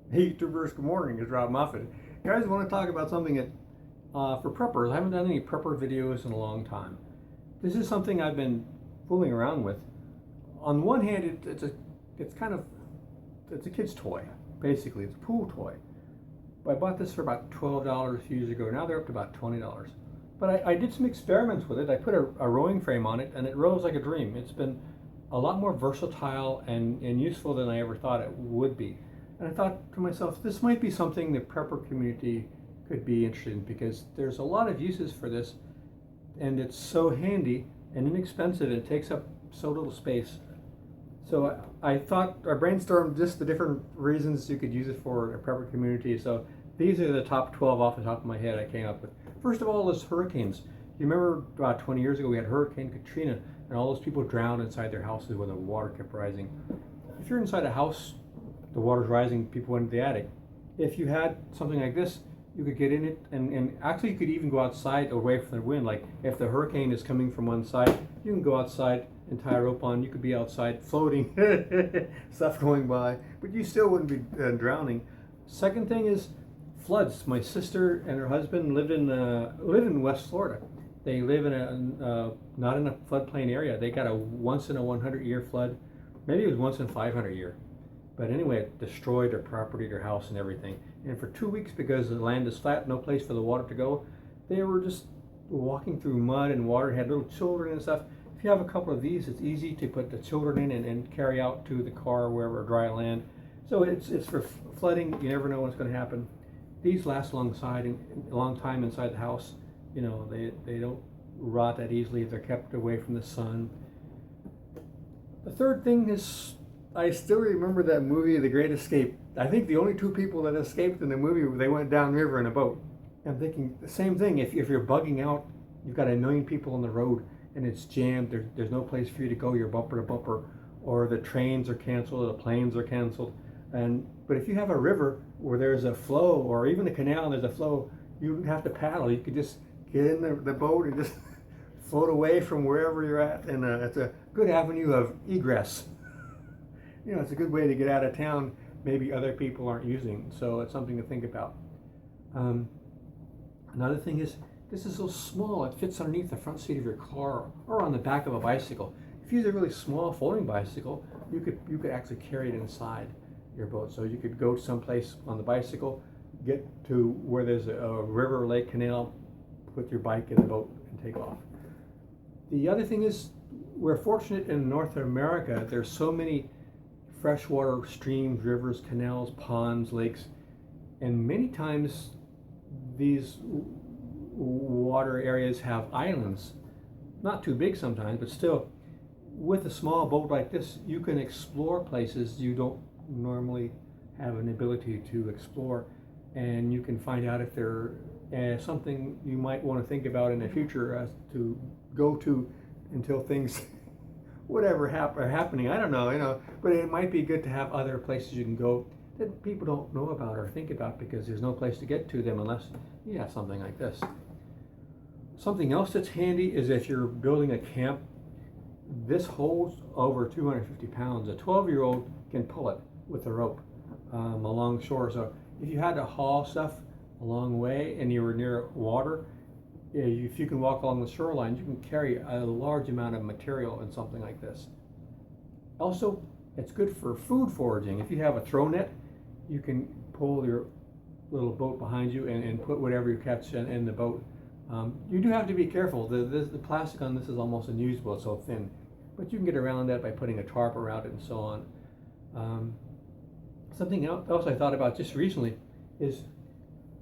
Hey YouTubers, good morning, it's Rob Moffat. Guys, I want to talk about something that, for preppers, I haven't done any prepper videos in a long time. This is something I've been fooling around with. On one hand, it's kind of, it's a kid's toy, basically, it's a pool toy. But I bought this for about $12 years ago, now they're up to about $20. But I did some experiments with it, I put a rowing frame on it, and it rows like a dream. It's been a lot more versatile and useful than I ever thought it would be. And I thought to myself, this might be something the prepper community could be interested in because there's a lot of uses for this and it's so handy and inexpensive and it takes up so little space. So I thought, I brainstormed just the different reasons you could use it for a prepper community. So these are the top 12 off the top of my head I came up with. First of all is hurricanes. You remember about 20 years ago we had Hurricane Katrina and all those people drowned inside their houses when the water kept rising. If you're inside a house, the water's rising, people went into the attic. If you had something like this, you could get in it, and actually you could even go outside away from the wind. Like if the hurricane is coming from one side, you can go outside and tie a rope on. You could be outside floating, stuff going by, but you still wouldn't be drowning. Second thing is floods. My sister and her husband live in West Florida. They live in a not in a floodplain area. They got a once in a 100-year flood. Maybe it was once in 500-year. But anyway, it destroyed their property, their house, and everything. And for 2 weeks, because the land is flat, no place for the water to go, they were just walking through mud and water, had little children and stuff. If you have a couple of these, it's easy to put the children in and carry out to the car wherever dry land. So it's for flooding. You never know what's going to happen. These last a long time inside the house. You know, they don't rot that easily if they're kept away from the sun. The third thing is, I still remember that movie, The Great Escape. I think the only two people that escaped in the movie, they went downriver in a boat. I'm thinking the same thing. If you're bugging out, you've got a million people on the road and it's jammed. There's no place for you to go. You're bumper to bumper, or the trains are canceled, or the planes are canceled. But if you have a river where there's a flow, or even a canal and there's a flow, you don't have to paddle. You could just get in the boat and just float away from wherever you're at, and it's a good avenue of egress. You know, it's a good way to get out of town maybe other people aren't using, so it's something to think about. Another thing is, this is so small, it fits underneath the front seat of your car or on the back of a bicycle. If you use a really small folding bicycle, you could actually carry it inside your boat. So you could go someplace on the bicycle, get to where there's a river, lake, canal, put your bike in the boat and take off. The other thing is, we're fortunate in North America, there's so many freshwater streams, rivers, canals, ponds, lakes, and many times these water areas have islands. Not too big sometimes, but still, with a small boat like this, you can explore places you don't normally have an ability to explore, and you can find out if there something you might want to think about in the future to go to until things whatever are happening. I don't know, but it might be good to have other places you can go that people don't know about or think about because there's no place to get to them unless you have something like this. Something else that's handy is if you're building a camp, this holds over 250 pounds. A 12-year-old can pull it with a rope along shore. So if you had to haul stuff a long way and you were near water, if you can walk along the shoreline, you can carry a large amount of material in something like this. Also, it's good for food foraging. If you have a throw net, you can pull your little boat behind you and put whatever you catch in the boat. You do have to be careful. The plastic on this is almost unusable, it's so thin. But you can get around that by putting a tarp around it and so on. Something else I thought about just recently is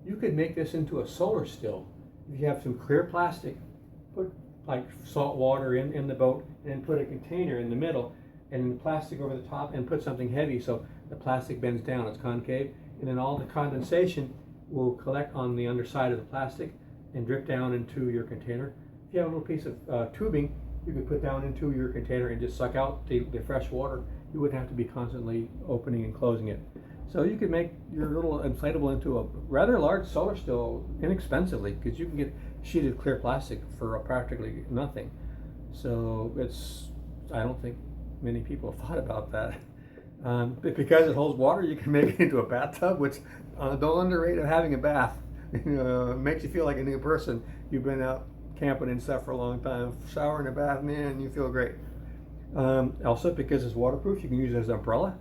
you could make this into a solar still. If you have some clear plastic, put like salt water in the boat and put a container in the middle and the plastic over the top and put something heavy so the plastic bends down, it's concave, and then all the condensation will collect on the underside of the plastic and drip down into your container. If you have a little piece of tubing, you could put down into your container and just suck out the fresh water. You wouldn't have to be constantly opening and closing it. So you could make your little inflatable into a rather large solar still inexpensively because you can get sheeted clear plastic for practically nothing. So I don't think many people have thought about that. But because it holds water, you can make it into a bathtub, which don't underrate having a bath. It makes you feel like a new person. You've been out camping and stuff for a long time. Shower in a bath, man, you feel great. Also, because it's waterproof, you can use it as an umbrella.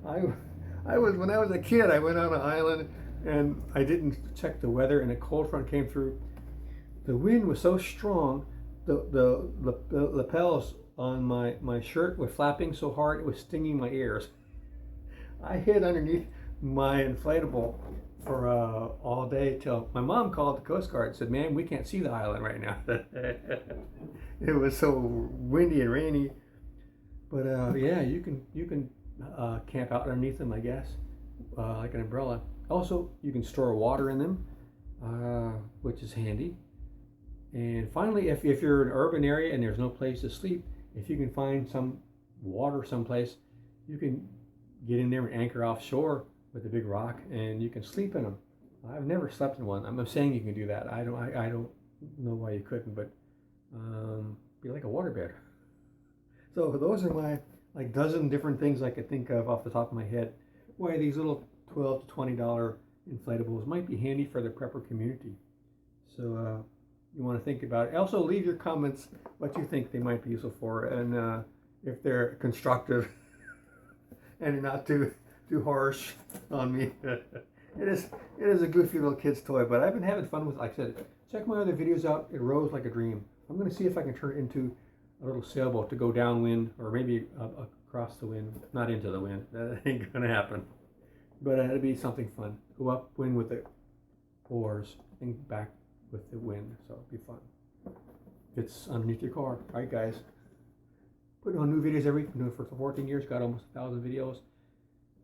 When I was a kid, I went on an island and I didn't check the weather, and a cold front came through. The wind was so strong, the lapels on my shirt were flapping so hard it was stinging my ears. I hid underneath my inflatable for all day till my mom called the Coast Guard and said, "Man, we can't see the island right now." It was so windy and rainy. But yeah, you can camp out underneath them, I guess, like an umbrella. Also, you can store water in them, which is handy. And finally, if you're in an urban area and there's no place to sleep, if you can find some water someplace, you can get in there and anchor offshore with a big rock, and you can sleep in them. I've never slept in one. I'm saying you can do that. I don't know why you couldn't, but be like a waterbed. So those are my like dozen different things I could think of off the top of my head. Why these little $12 to $20 inflatables might be handy for the prepper community. So you want to think about it. Also, leave your comments what you think they might be useful for, and if they're constructive and not too harsh on me. It is a goofy little kid's toy, but I've been having fun with it. Like I said, check my other videos out. It rows like a dream. I'm going to see if I can turn it into a little sailboat to go downwind, or maybe across the wind, not into the wind. That ain't going to happen. But it'll be something fun. Go upwind with the oars and back with the wind, so it'll be fun. It's underneath your car. All right, guys. Putting on new videos every week. Been doing it for 14 years. Got almost 1,000 videos.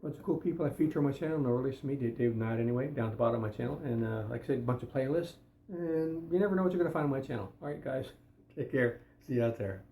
Bunch of cool people I feature on my channel. No release me, Dave Knight anyway, down at the bottom of my channel. And like I said, a bunch of playlists. And you never know what you're going to find on my channel. All right, guys. Take care. See you out there.